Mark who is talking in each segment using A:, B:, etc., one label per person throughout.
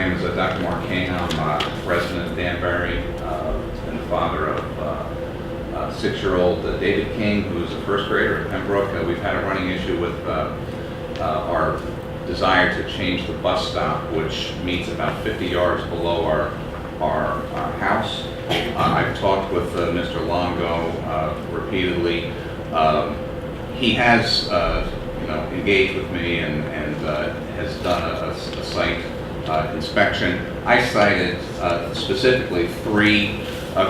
A: name is Dr. Mark King. I'm a resident of Danbury and the father of 6-year-old David King, who's a first grader at Pembroke. We've had a running issue with our desire to change the bus stop, which meets about 50 yards below our house. I've talked with Mr. Longo repeatedly. He has engaged with me and has done a site inspection. I cited specifically 3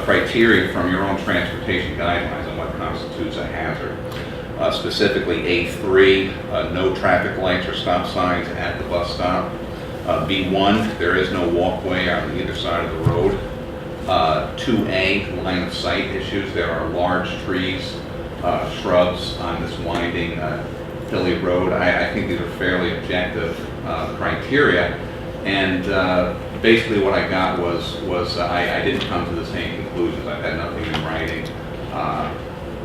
A: criteria from your own transportation guidelines on what constitutes a hazard. Specifically A3, no traffic lights or stop signs at the bus stop. B1, there is no walkway on either side of the road. 2A, line of sight issues. There are large trees, shrubs on this winding hilly road. I think these are fairly objective criteria, and basically what I got was I didn't come to the same conclusions. I've had nothing in writing.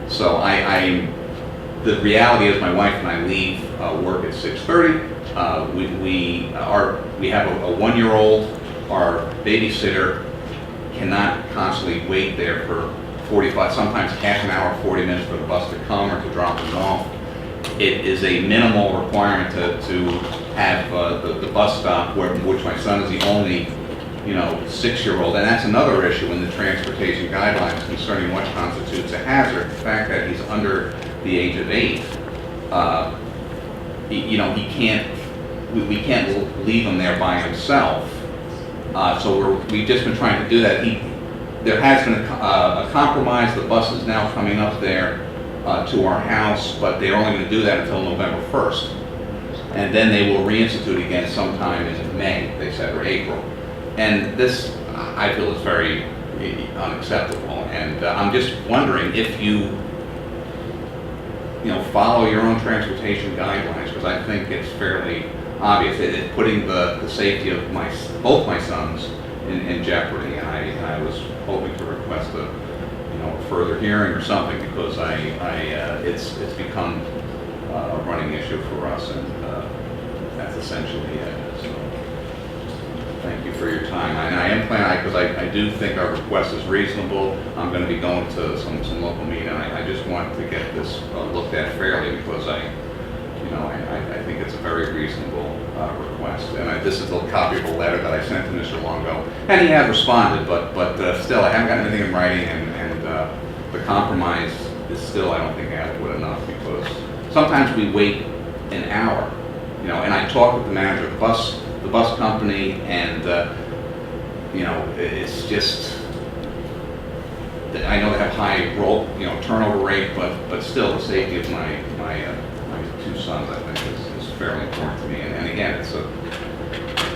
A: So the reality is my wife and I leave work at 6:30. We have a 1-year-old. Our babysitter cannot constantly wait there for 45, sometimes half an hour, 40 minutes for the bus to come or to drop them off. It is a minimal requirement to have the bus stop, which my son is the only 6-year-old, and that's another issue in the transportation guidelines concerning what constitutes a hazard. The fact that he's under the age of 8, he can't. We can't leave him there by himself. So we've just been trying to do that. There has been a compromise. The bus is now coming up there to our house, but they're only going to do that until November 1st. And then they will reinstitute again sometime in May, they said, or April. And this, I feel, is very unacceptable. And I'm just wondering if you follow your own transportation guidelines, because I think it's fairly obvious that putting the safety of both my sons in jeopardy. And I was hoping to request a further hearing or something, because it's become a running issue for us, and that's essentially it. So thank you for your time. And I am planning, because I do think our request is reasonable. I'm going to be going to some local meeting. I just want to get this looked at fairly, because I think it's a very reasonable request. And this is a copy of a letter that I sent to Mr. Longo, and he has responded, but still, I haven't got anything in writing, and the compromise is still, I don't think, adequate enough, because sometimes we wait an hour, and I talked with the manager of the bus company, and it's just, I know they have high turnover rate, but still, the safety of my 2 sons, I think, is fairly important to me. And again,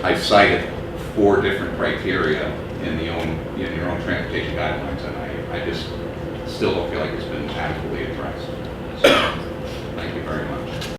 A: I've cited 4 different criteria in your own transportation guidelines, and I just still don't feel like it's been adequately addressed. So, thank you very much.